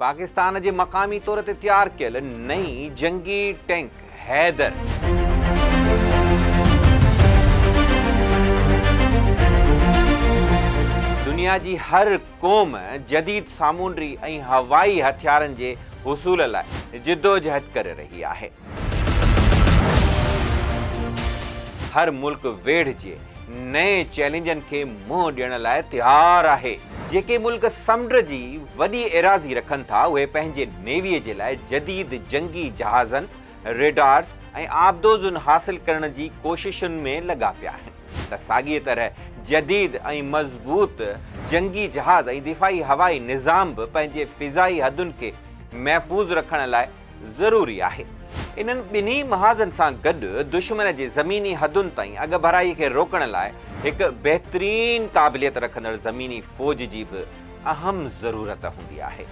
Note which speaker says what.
Speaker 1: पाकिस्तान जे मक़ामी तौर ते तैयार कयल नई जंगी टैंक हैदर। दुनिया जी हर क़ौम जदीद सामूंडी ऐं हवाई हथियारनि जे हुसूल लाइ जिदोजहद करे रही आहे। हर मुल्क वेढ़ जे नए चैलेंजनि खे मुंहुं ॾियण लाइ तैयार आहे। जेके मुल्क समुंड जी वॾी एराज़ी रखनि था उहे पंहिंजे नेवीअ जे लाइ जदीद जंगी जहाज़नि, रेडार्स ऐं आबदोज़ुनि हासिल करण जी कोशिशुनि में लॻा पिया आहिनि त साॻीअ तरह जदीद ऐं मज़बूत जंगी जहाज़ ऐं दिफ़ाई हवाई निज़ाम बि पंहिंजे फ़िज़ाई हदुनि खे महफ़ूज़ रखण लाइ ज़रूरी आहे। इन्हनि ॿिन्ही महाज़नि सां गॾु दुश्मन जे ज़मीनी हदुनि ताईं अॻ भराई खे रोकण लाइ हिकु बहितरीन क़ाबिलियत रखंदड़ ज़मीनी फ़ौज जी बि अहम ज़रूरत हूंदी आहे।